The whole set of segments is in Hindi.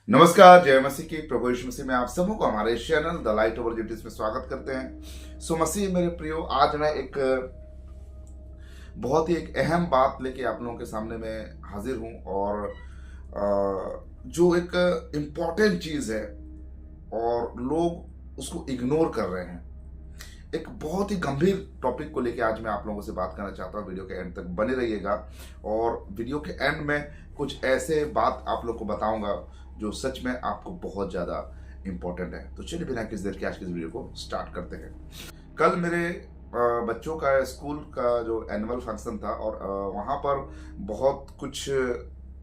नमस्कार, जय मसीह की। प्रभु यीशु मसीह में आप सबों को हमारे channel the light over duties में स्वागत करते हैं। सो मसीह मेरे प्रियो, आज मैं एक बहुत ही एक अहम बात लेके आप लोगों के सामने में हाजिर हूँ और जो एक इम्पॉर्टेंट चीज़ है और लोग उसको इग्नोर कर रहे हैं। एक बहुत ही गंभीर टॉपिक को लेके आज मैं आप लोगों से बात करना चाहता हूँ। वीडियो के एंड तक बने रहिएगा और वीडियो के एंड में कुछ ऐसे बात आप लोग को बताऊंगा जो सच में आपको बहुत ज़्यादा इम्पोर्टेंट है। तो चलिए बिना किसी देर के आज की इस वीडियो को स्टार्ट करते हैं। कल मेरे बच्चों का स्कूल का जो एनुअल फंक्शन था और वहाँ पर बहुत कुछ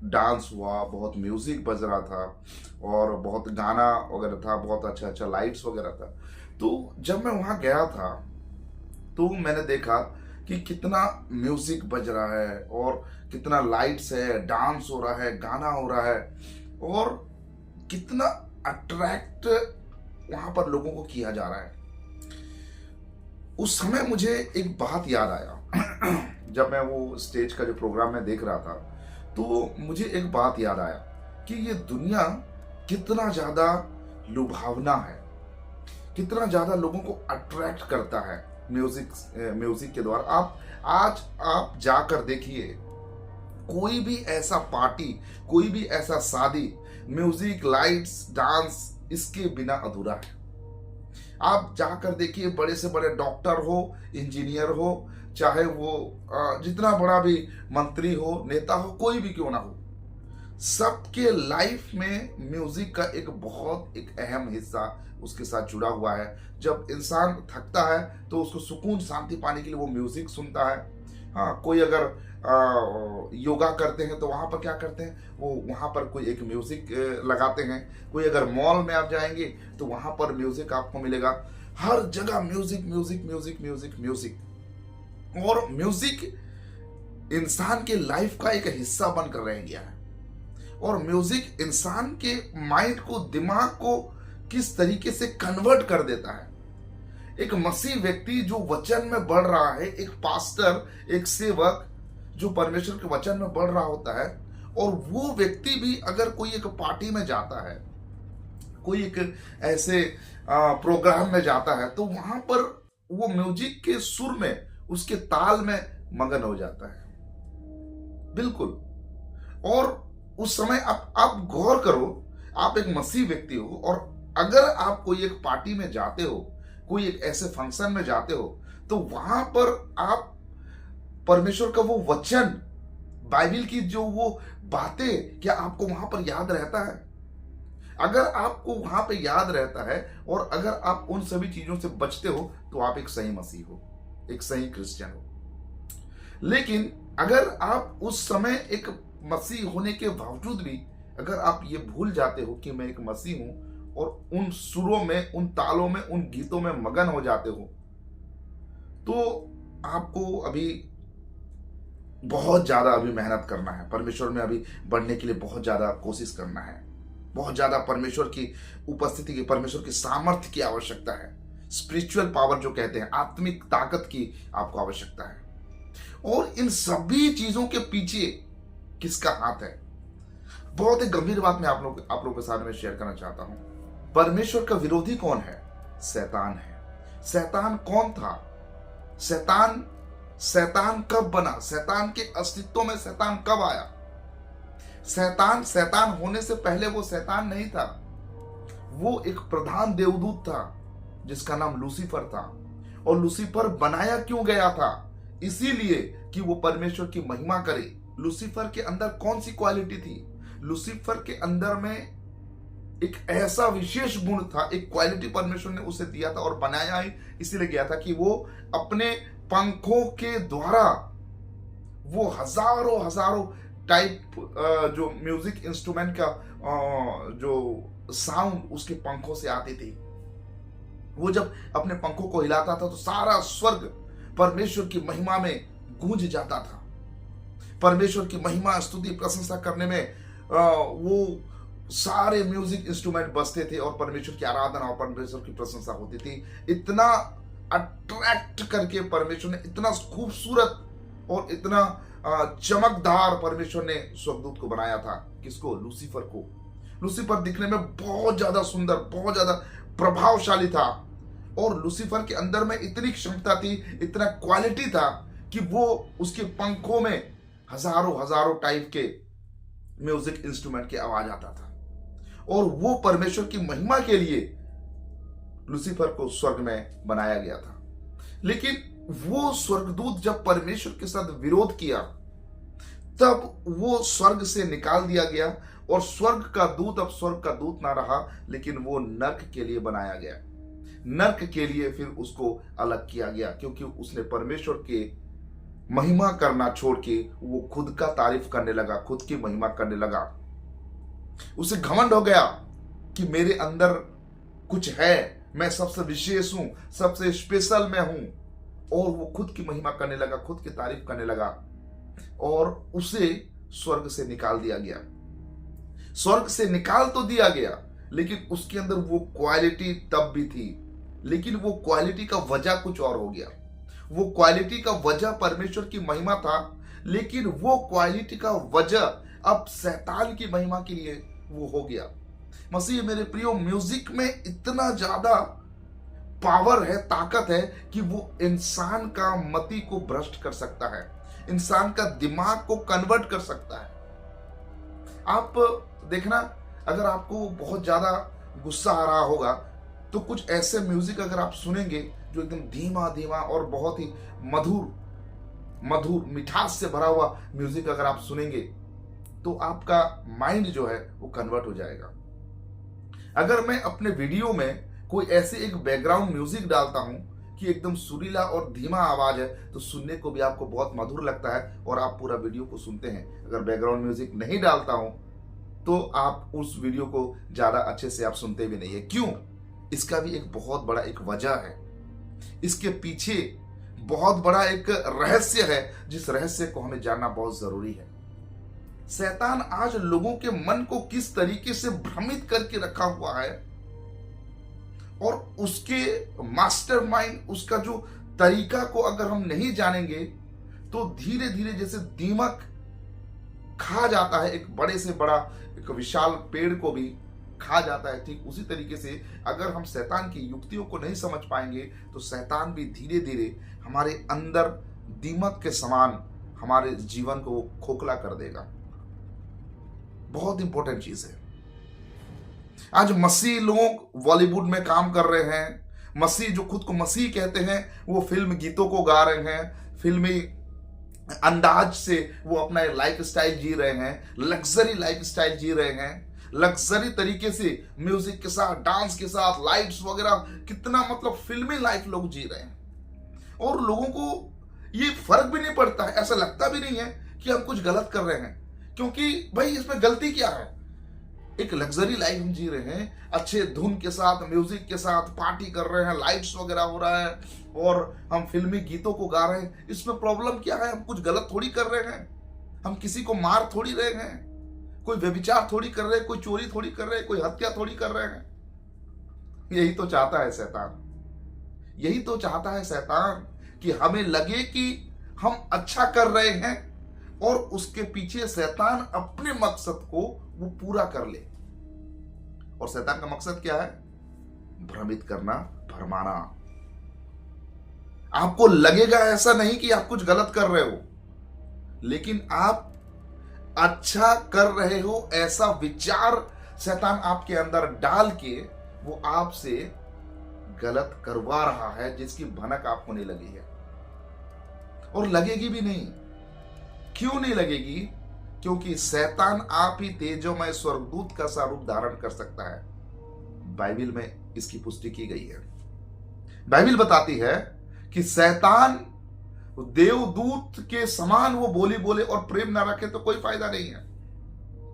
डांस हुआ, बहुत म्यूजिक बज रहा था और बहुत गाना वगैरह था, बहुत अच्छा अच्छा लाइट्स वगैरह था। तो जब मैं वहाँ गया था तो मैंने देखा कि कितना म्यूजिक बज रहा है और कितना लाइट्स है, डांस हो रहा है, गाना हो रहा है और कितना अट्रैक्ट वहां पर लोगों को किया जा रहा है। उस समय मुझे एक बात याद आया जब मैं वो स्टेज का जो प्रोग्राम में देख रहा था तो मुझे एक बात याद आया कि ये दुनिया कितना ज्यादा लुभावना है, कितना ज्यादा लोगों को अट्रैक्ट करता है म्यूजिक के द्वारा। आप जाकर देखिए, कोई भी ऐसा पार्टी, कोई भी ऐसा शादी, म्यूजिक, लाइट्स, डांस इसके बिना अधूरा है। आप जाकर देखिए, बड़े से बड़े डॉक्टर हो, इंजीनियर हो, चाहे वो जितना बड़ा भी मंत्री हो, नेता हो, कोई भी क्यों ना हो, सबके लाइफ में म्यूजिक का एक अहम हिस्सा उसके साथ जुड़ा हुआ है। जब इंसान थकता है तो उसको सुकून शांति पाने के लिए वो म्यूजिक सुनता है। हाँ, कोई अगर योगा करते हैं तो वहाँ पर क्या करते हैं, वो वहाँ पर कोई एक म्यूजिक लगाते हैं। कोई अगर मॉल में आप जाएंगे तो वहाँ पर म्यूजिक आपको मिलेगा। हर जगह music music music music music और म्यूजिक इंसान के लाइफ का एक हिस्सा बनकर रह गया है। और म्यूजिक इंसान के माइंड को, दिमाग को किस तरीके से कन्वर्ट कर देता है। एक मसीह व्यक्ति जो वचन में बढ़ रहा है, एक पास्टर, एक सेवक जो परमेश्वर के वचन में बढ़ रहा होता है, और वो व्यक्ति भी अगर कोई एक पार्टी में जाता है, कोई एक ऐसे प्रोग्राम में जाता है, तो वहां पर वो म्यूजिक के सुर में, उसके ताल में मगन हो जाता है। बिल्कुल। और उस समय आप गौर करो, आप एक मसीह व्यक्ति हो और अगर आप कोई एक पार्टी में जाते हो, कोई एक ऐसे फंक्शन में जाते हो, तो वहां पर आप परमेश्वर का वो वचन, बाइबल की जो वो बातें, क्या आपको वहां पर याद रहता है? अगर आपको वहां पे याद रहता है और अगर आप उन सभी चीजों से बचते हो तो आप एक सही मसीह हो, एक सही क्रिश्चियन हो। लेकिन अगर आप उस समय एक मसीह होने के बावजूद भी अगर आप ये भूल जाते हो कि मैं एक मसीह हूं और उन सुरों में, उन तालों में, उन गीतों में मगन हो जाते हो, तो आपको अभी बहुत ज्यादा अभी मेहनत करना है। परमेश्वर में अभी बढ़ने के लिए बहुत ज्यादा कोशिश करना है। बहुत ज्यादा परमेश्वर की उपस्थिति की, परमेश्वर की सामर्थ्य की आवश्यकता है। स्पिरिचुअल पावर जो कहते हैं, आत्मिक ताकत की आपको आवश्यकता है। और इन सभी चीजों के पीछे किसका हाथ है? बहुत ही गंभीर बात मैं आप लोगों के साथ में शेयर करना चाहता हूं। परमेश्वर का विरोधी कौन है? शैतान है। शैतान कौन था? शैतान कब बना? शैतान के अस्तित्व में शैतान कब आया? शैतान होने से पहले वो शैतान नहीं था। वो एक प्रधान देवदूत था जिसका नाम लूसीफर था। और लूसीफर बनाया क्यों गया था? इसीलिए कि वो परमेश्वर की महिमा करे। लूसीफर के अंदर कौन सी क्वालिटी थी? लूसीफर के अंदर में एक ऐसा विशेष गुण था, एक क्वालिटी परमेश्वर ने उसे दिया था और बनाया ही इसीलिए गया था कि वो अपने पंखों के द्वारा वो हजारों टाइप जो म्यूजिक इंस्ट्रूमेंट का जो साउंड उसके पंखों से आते थे। वो जब अपने पंखों को हिलाता था तो सारा स्वर्ग परमेश्वर की महिमा में गूंज जाता था। परमेश्वर की महिमा, स्तुति, प्रशंसा करने में वो सारे म्यूजिक इंस्ट्रूमेंट बजते थे और परमेश्वर की आराधना और परमेश्वर की प्रशंसा होती थी। इतना अट्रैक्ट करके परमेश्वर ने, इतना खूबसूरत और इतना चमकदार परमेश्वर ने स्वर्गदूत को बनाया था। किसको? लूसीफर को। लूसीफर दिखने में बहुत ज्यादा सुंदर, बहुत ज्यादा प्रभावशाली था, और लूसीफर के अंदर में इतनी क्षमता थी, इतना क्वालिटी था कि वो उसके पंखों में हजारों हजारों टाइप के म्यूजिक इंस्ट्रूमेंट की आवाज आता था, और वो परमेश्वर की महिमा के लिए लूसीफर को स्वर्ग में बनाया गया था। लेकिन वो स्वर्गदूत जब परमेश्वर के साथ विरोध किया, तब वो स्वर्ग से निकाल दिया गया, और स्वर्ग का दूत अब स्वर्ग का दूत ना रहा, लेकिन वो नर्क के लिए बनाया गया। नर्क के लिए फिर उसको अलग किया गया, क्योंकि उसने परमेश्वर के महिमा करना छोड़ के वो खुद का तारीफ करने लगा, खुद की महिमा करने लगा। उसे घमंड हो गया कि मेरे अंदर कुछ है, मैं सबसे विशेष हूं, सबसे स्पेशल मैं हूं, और वो खुद की महिमा करने लगा, खुद की तारीफ करने लगा, और उसे स्वर्ग से निकाल दिया गया। स्वर्ग से निकाल तो दिया गया, लेकिन उसके अंदर वो क्वालिटी तब भी थी, लेकिन वो क्वालिटी का वजह कुछ और हो गया। वो क्वालिटी का वजह परमेश्वर की महिमा था, लेकिन वो क्वालिटी का वजह अब शैतान की महिमा के लिए वो हो गया। मसीह मेरे प्रियो, म्यूजिक में इतना ज्यादा पावर है, ताकत है, कि वो इंसान का मति को भ्रष्ट कर सकता है, इंसान का दिमाग को कन्वर्ट कर सकता है। आप देखना, अगर आपको बहुत ज्यादा गुस्सा आ रहा होगा तो कुछ ऐसे म्यूजिक अगर आप सुनेंगे जो एकदम धीमा धीमा और बहुत ही मधुर मधुर मिठास से भरा हुआ म्यूजिक अगर आप सुनेंगे, तो आपका माइंड जो है वो कन्वर्ट हो जाएगा। अगर मैं अपने वीडियो में कोई ऐसे एक बैकग्राउंड म्यूजिक डालता हूं कि एकदम सुरीला और धीमा आवाज है, तो सुनने को भी आपको बहुत मधुर लगता है और आप पूरा वीडियो को सुनते हैं। अगर बैकग्राउंड म्यूजिक नहीं डालता हूं तो आप उस वीडियो को ज्यादा अच्छे से आप सुनते भी नहीं है। क्यों? इसका भी एक बहुत बड़ा एक वजह है, इसके पीछे बहुत बड़ा एक रहस्य है, जिस रहस्य को हमें जानना बहुत जरूरी है। शैतान आज लोगों के मन को किस तरीके से भ्रमित करके रखा हुआ है, और उसके मास्टरमाइंड, उसका जो तरीका को अगर हम नहीं जानेंगे तो धीरे धीरे जैसे दीमक खा जाता है एक बड़े से बड़ा एक विशाल पेड़ को भी खा जाता है, ठीक उसी तरीके से अगर हम शैतान की युक्तियों को नहीं समझ पाएंगे तो शैतान भी धीरे धीरे हमारे अंदर दीमक के समान हमारे जीवन को खोखला कर देगा। बहुत इंपॉर्टेंट चीज है। आज मसीह लोग बॉलीवुड में काम कर रहे हैं, मसीह जो खुद को मसीह कहते हैं वो फिल्म गीतों को गा रहे हैं, फिल्मी अंदाज से वो अपना लाइफ स्टाइल जी रहे हैं, लग्जरी लाइफ स्टाइल जी रहे हैं, लग्जरी तरीके से म्यूजिक के साथ, डांस के साथ, लाइट्स वगैरह, कितना मतलब फिल्मी लाइफ लोग जी रहे हैं। और लोगों को ये फर्क भी नहीं पड़ता है, ऐसा लगता भी नहीं है कि हम कुछ गलत कर रहे हैं, क्योंकि भाई इसमें गलती क्या है? एक लग्जरी लाइफ हम जी रहे हैं, अच्छे धुन के साथ, म्यूजिक के साथ पार्टी कर रहे हैं, लाइट्स वगैरह हो रहा है, और हम फिल्मी गीतों को गा रहे हैं। इसमें प्रॉब्लम क्या है? हम कुछ गलत थोड़ी कर रहे हैं, हम किसी को मार थोड़ी रहे हैं, कोई व्यभिचार थोड़ी कर रहे हैं, कोई चोरी थोड़ी कर रहे हैं, कोई हत्या थोड़ी कर रहे हैं। यही तो चाहता है शैतान, यही तो चाहता है शैतान कि हमें लगे कि हम अच्छा कर रहे हैं, और उसके पीछे शैतान अपने मकसद को वो पूरा कर ले। और शैतान का मकसद क्या है? भ्रमित करना, भरमाना। आपको लगेगा ऐसा नहीं कि आप कुछ गलत कर रहे हो, लेकिन आप अच्छा कर रहे हो ऐसा विचार शैतान आपके अंदर डाल के वो आपसे गलत करवा रहा है, जिसकी भनक आपको नहीं लगी है, और लगेगी भी नहीं। क्यों नहीं लगेगी? क्योंकि शैतान आप ही तेजोमय स्वर्गदूत का सा रूप धारण कर सकता है। बाइबल में इसकी पुष्टि की गई है। बाइबल बताती है कि शैतान देवदूत के समान वो बोली बोले और प्रेम ना रखे तो कोई फायदा नहीं है।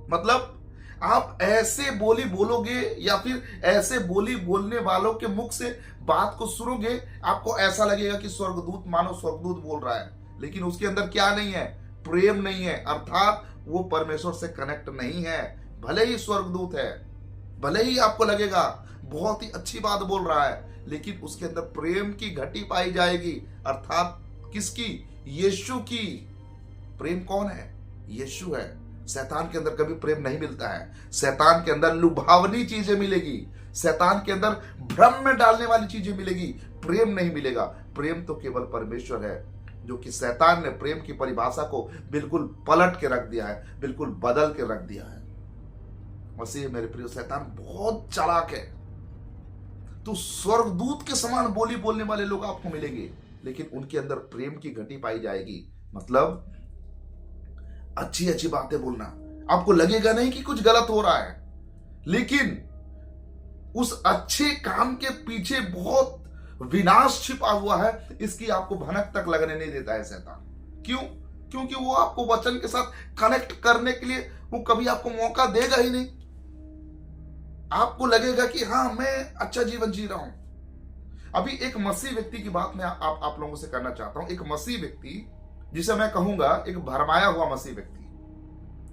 मतलब आप ऐसे बोली बोलोगे या फिर ऐसे बोली बोलने वालों के मुख से बात को सुनोगे, आपको ऐसा लगेगा कि स्वर्गदूत मानो स्वर्गदूत बोल रहा है, लेकिन उसके अंदर क्या नहीं है? प्रेम नहीं है, अर्थात वो परमेश्वर से कनेक्ट नहीं है। भले ही स्वर्गदूत है, भले ही आपको लगेगा बहुत ही अच्छी बात बोल रहा है, लेकिन उसके अंदर प्रेम की घटी पाई जाएगी, अर्थात किसकी? यीशु की। प्रेम कौन है? यीशु है। शैतान के अंदर कभी प्रेम नहीं मिलता है। शैतान के अंदर लुभावनी चीजें मिलेगी, शैतान के अंदर भ्रम में डालने वाली चीजें मिलेगी, प्रेम नहीं मिलेगा। प्रेम तो केवल परमेश्वर है, जो कि शैतान ने प्रेम की परिभाषा को बिल्कुल पलट के रख दिया है, बिल्कुल बदल के रख दिया है। मसीह मेरे प्रिय, शैतान बहुत चालाक है। तो स्वर्गदूत के समान बोली बोलने वाले लोग आपको मिलेंगे, लेकिन उनके अंदर प्रेम की घटी पाई जाएगी। मतलब अच्छी अच्छी बातें बोलना, आपको लगेगा नहीं कि कुछ गलत हो रहा है, लेकिन उस अच्छे काम के पीछे बहुत विनाश छिपा हुआ है, इसकी आपको भनक तक लगने नहीं देता है शैतान। क्यों? क्योंकि वो आपको वचन के साथ कनेक्ट करने के लिए वो कभी आपको मौका देगा ही नहीं। आपको लगेगा कि हाँ, मैं अच्छा जीवन जी रहा हूं। अभी एक मसीह व्यक्ति की बात मैं आप लोगों से करना चाहता हूं। एक मसीह व्यक्ति, जिसे मैं कहूंगा एक भरमाया हुआ मसीह व्यक्ति,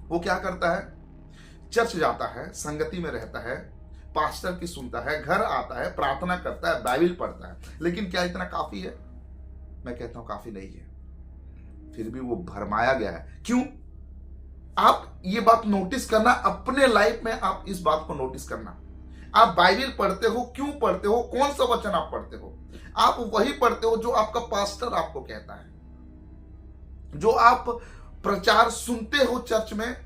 वो क्या करता है? चर्च जाता है, संगति में रहता है, पास्टर की सुनता है, घर आता है, प्रार्थना करता है, बाइबल पढ़ता है, लेकिन क्या इतना काफी है? मैं कहता हूं काफी नहीं है। फिर भी वो भरमाया गया है। क्यों? आप ये बात नोटिस करना, अपने लाइफ में आप इस बात को नोटिस करना। आप बाइबल पढ़ते हो, क्यों पढ़ते हो? कौन सा वचन आप पढ़ते हो? आप वही पढ़ते हो जो आपका पास्टर आपको कहता है, जो आप प्रचार सुनते हो चर्च में,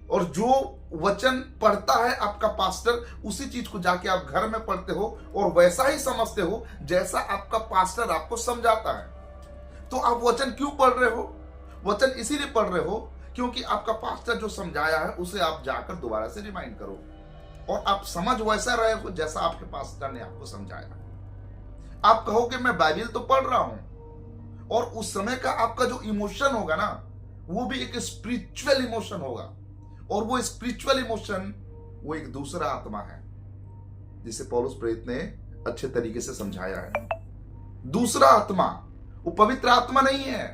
और जो वचन पढ़ता है आपका पास्टर, उसी चीज को जाके आप घर में पढ़ते हो और वैसा ही समझते हो जैसा आपका पास्टर आपको समझाता है। तो आप वचन क्यों पढ़ रहे हो? वचन इसीलिए पढ़ रहे हो क्योंकि आपका पास्टर जो समझाया है उसे आप जाकर दोबारा से रिमाइंड करो और आप समझ वैसा रहे हो जैसा आपके पास्टर ने आपको समझाया। आप कहोगे मैं बाइबल तो पढ़ रहा हूं, और उस समय का आपका जो इमोशन होगा ना, वो भी एक स्पिरिचुअल इमोशन होगा, और वो स्पिरिचुअल इमोशन वो एक दूसरा आत्मा है, जिसे पौलुस प्रेरित ने अच्छे तरीके से समझाया है। दूसरा आत्मा वो पवित्र आत्मा नहीं है,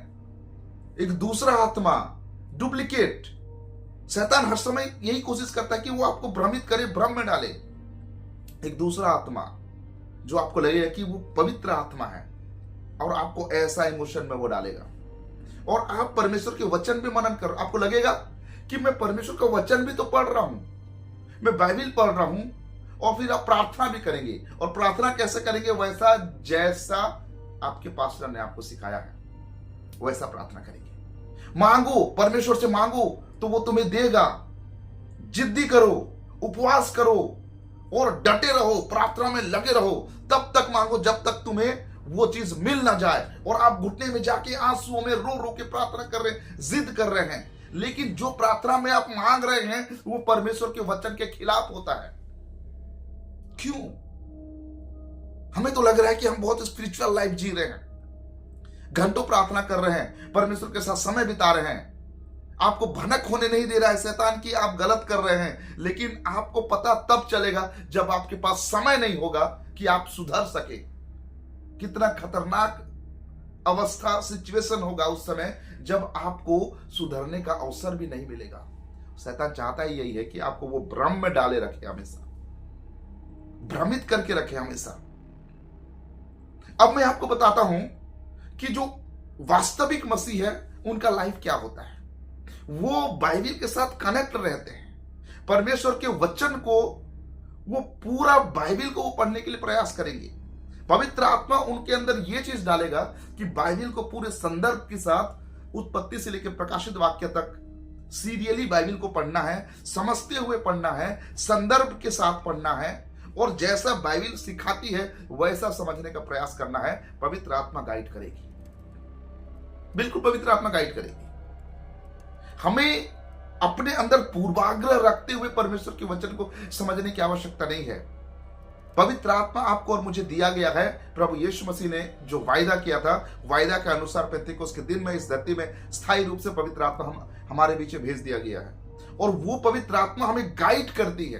एक दूसरा आत्मा, डुप्लीकेट। शैतान हर समय यही कोशिश करता है कि वो आपको भ्रमित करे, भ्रम में डाले। एक दूसरा आत्मा जो आपको लगेगा कि वो पवित्र आत्मा है, और आपको ऐसा इमोशन में वो डालेगा। और आप परमेश्वर के वचन भी मनन करो, आपको लगेगा कि मैं परमेश्वर का वचन भी तो पढ़ रहा हूं, मैं बाइबल पढ़ रहा हूं, और फिर आप प्रार्थना भी करेंगे। और प्रार्थना कैसे करेंगे? वैसा जैसा आपके पास्टर ने आपको सिखाया है वैसा प्रार्थना करेंगे। मांगो, परमेश्वर से मांगो तो वो तुम्हें देगा। जिद्दी करो, उपवास करो और डटे रहो, प्रार्थना में लगे रहो, तब तक मांगो जब तक तुम्हें वो चीज मिल ना जाए। और आप घुटने में जाके आंसुओं में रो रो के प्रार्थना कर रहे हैं, जिद कर रहे हैं, लेकिन जो प्रार्थना में आप मांग रहे हैं वो परमेश्वर के वचन के खिलाफ होता है। क्यों? हमें तो लग रहा है कि हम बहुत स्पिरिचुअल लाइफ जी रहे हैं, घंटों प्रार्थना कर रहे हैं, परमेश्वर के साथ समय बिता रहे हैं। आपको भनक होने नहीं दे रहा है शैतान की आप गलत कर रहे हैं, लेकिन आपको पता तब चलेगा जब आपके पास समय नहीं होगा कि आप सुधर सके। कितना खतरनाक अवस्था, सिचुएशन होगा उस समय जब आपको सुधरने का अवसर भी नहीं मिलेगा। शैतान चाहता ही यही है कि आपको वो भ्रम में डाले रखे, हमेशा भ्रमित करके रखे हमेशा। अब मैं आपको बताता हूं कि जो वास्तविक मसीह है उनका लाइफ क्या होता है। वो बाइबल के साथ कनेक्ट रहते हैं, परमेश्वर के वचन को, वो पूरा बाइबल को वो पढ़ने के लिए प्रयास करेंगे। पवित्र आत्मा उनके अंदर ये चीज डालेगा कि बाइबल को पूरे संदर्भ के साथ, उत्पत्ति से लेकर प्रकाशित वाक्य तक सीरियली बाइबल को पढ़ना है, समझते हुए पढ़ना है, संदर्भ के साथ पढ़ना है, और जैसा बाइबल सिखाती है वैसा समझने का प्रयास करना है। पवित्र आत्मा गाइड करेगी, बिल्कुल पवित्र आत्मा गाइड करेगी। हमें अपने अंदर पूर्वाग्रह रखते हुए परमेश्वर के वचन को समझने की आवश्यकता नहीं है। पवित्र आत्मा आपको और मुझे दिया गया है। प्रभु यीशु मसीह ने जो वायदा किया था, वायदा के अनुसार पेंतीकोस्त के दिन में इस धरती में स्थायी रूप से पवित्र आत्मा हमारे बीच भेज दिया गया है, और वो पवित्र आत्मा हमें गाइड करती है,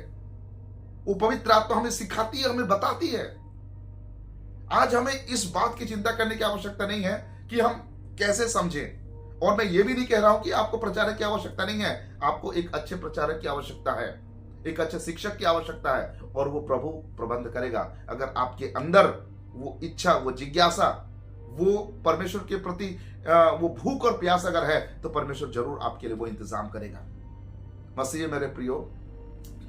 वो पवित्र आत्मा हमें सिखाती है, हमें बताती है। आज हमें इस बात की चिंता करने की आवश्यकता नहीं है कि हम कैसे समझें, और मैं ये भी नहीं कह रहा हूं कि आपको प्रचारक की आवश्यकता नहीं है। आपको एक अच्छे प्रचारक की आवश्यकता है, एक अच्छे शिक्षक की आवश्यकता है, और वो प्रभु प्रबंध करेगा। अगर आपके अंदर वो इच्छा, वो जिज्ञासा, वो परमेश्वर के प्रति वो भूख और प्यास अगर है, तो परमेश्वर जरूर आपके लिए वो इंतजाम करेगा। मसीह मेरे प्रियो,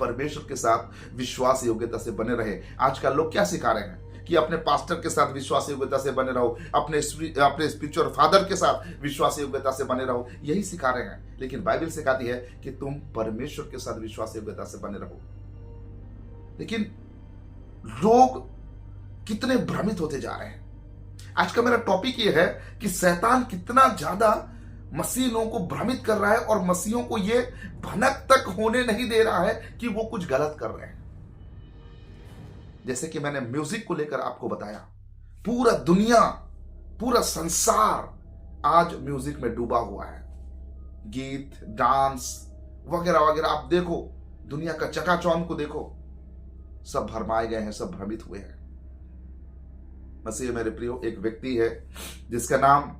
परमेश्वर के साथ विश्वास योग्यता से बने रहे। आजकल लोग क्या सिखा रहे हैं कि अपने पास्टर के साथ विश्वास योग्यता से बने रहो, अपने स्पिरिचुअल फादर के साथ विश्वास योग्यता से बने रहो, यही सिखा रहे हैं। लेकिन बाइबल सिखाती है कि तुम परमेश्वर के साथ विश्वास योग्यता से बने रहो। लेकिन लोग कितने भ्रमित होते जा रहे हैं। आज का मेरा टॉपिक ये है कि शैतान कितना ज्यादा मसीह लोगों को भ्रमित कर रहा है और मसीहों को ये भनक तक होने नहीं दे रहा है कि वो कुछ गलत कर रहे हैं। जैसे कि मैंने म्यूजिक को लेकर आपको बताया, पूरा दुनिया, पूरा संसार आज म्यूजिक में डूबा हुआ है। गीत, डांस वगैरह वगैरह, आप देखो दुनिया का चकाचौंध को देखो, सब भरमाए गए हैं, सब भ्रमित हुए हैं। मसीह मेरे प्रियो, एक व्यक्ति है जिसका नाम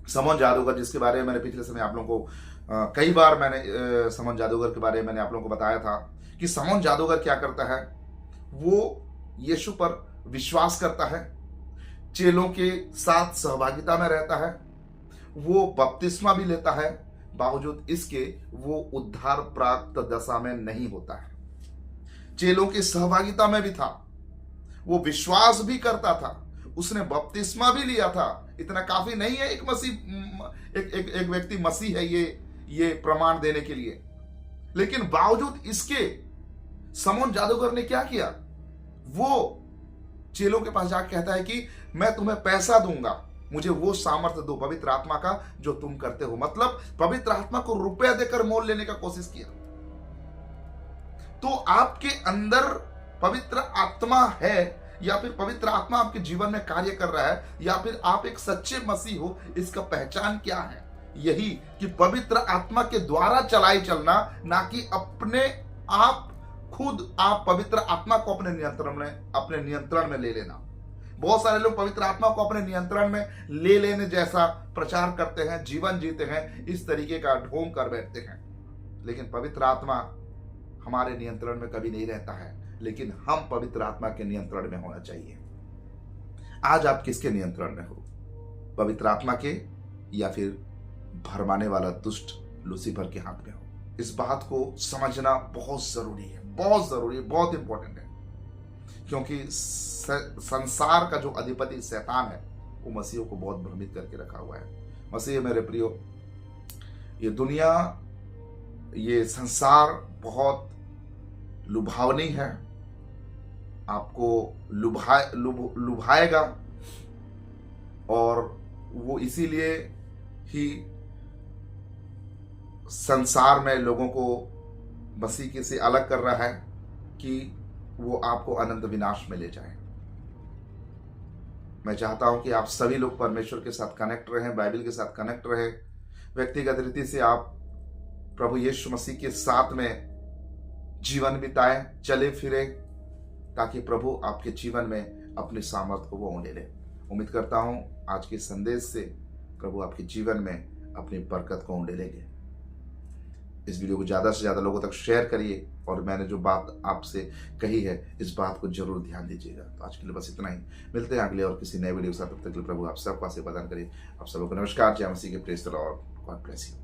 समोन जादूगर, जिसके बारे में मैंने पिछले समय आप लोगों को कई बार मैंने समोन जादूगर के बारे में मैंने आप लोगों को बताया था कि समोन जादूगर क्या करता है। वो यीशु पर विश्वास करता है, चेलों के साथ सहभागिता में रहता है, वो बपतिस्मा भी लेता है, बावजूद इसके वो उद्धार प्राप्त दशा में नहीं होता है। चेलों की सहभागिता में भी था, वो विश्वास भी करता था, उसने बपतिस्मा भी लिया था। इतना काफी नहीं है एक व्यक्ति मसीह है ये प्रमाण देने के लिए। लेकिन बावजूद इसके समोन जादूगर ने क्या किया, वो चेलों के पास जाकर कहता है कि मैं तुम्हें पैसा दूंगा, मुझे वो सामर्थ्य दो पवित्र आत्मा का जो तुम करते हो। मतलब पवित्र आत्मा को रुपया देकर मोल लेने का कोशिश किया। तो आपके अंदर पवित्र आत्मा है या फिर पवित्र आत्मा आपके जीवन में कार्य कर रहा है या फिर आप एक सच्चे मसीह हो, इसका पहचान क्या है? यही कि पवित्र आत्मा के द्वारा चलाए चलना, ना कि अपने आप खुद आप पवित्र आत्मा को अपने नियंत्रण में ले लेना। बहुत सारे लोग पवित्र आत्मा को अपने नियंत्रण में ले लेने जैसा प्रचार करते हैं, जीवन जीते हैं, इस तरीके का ढोंग कर बैठते हैं। लेकिन पवित्र आत्मा हमारे नियंत्रण में कभी नहीं रहता है, लेकिन हम पवित्र आत्मा के नियंत्रण में होना चाहिए। आज आप किसके नियंत्रण में हो, पवित्र आत्मा के या फिर भरमाने वाला दुष्ट लूसीफर के हाथ में हो? इस बात को समझना बहुत जरूरी है, बहुत जरूरी है, बहुत इंपॉर्टेंट है। क्योंकि संसार का जो अधिपति शैतान है वो मसीहों को बहुत भ्रमित करके रखा हुआ है। मसीह मेरे प्रियो, ये दुनिया, ये संसार बहुत लुभावनी है, आपको लुभाएगा और वो इसीलिए ही संसार में लोगों को मसीह के से अलग कर रहा है कि वो आपको अनंत विनाश में ले जाए। मैं चाहता हूं कि आप सभी लोग परमेश्वर के साथ कनेक्ट रहें, बाइबल के साथ कनेक्ट रहें, व्यक्तिगत रीति से आप प्रभु यीशु मसीह के साथ में जीवन बिताएं, चले फिरे, ताकि प्रभु आपके जीवन में अपने सामर्थ्य को वो होने ले। उम्मीद करता हूं आज के संदेश से प्रभु आपके जीवन में अपनी बरकत को उंडे लेंगे। इस वीडियो को ज़्यादा से ज़्यादा लोगों तक शेयर करिए और मैंने जो बात आपसे कही है इस बात को जरूर ध्यान दीजिएगा। तो आज के लिए बस इतना ही, मिलते हैं अगले और किसी नए वीडियो के साथ। तब तक के लिए प्रभु आप सबको आशीर्वाद प्रदान करिए। आप सबको नमस्कार, जय मसीह के praise the Lord, God bless you.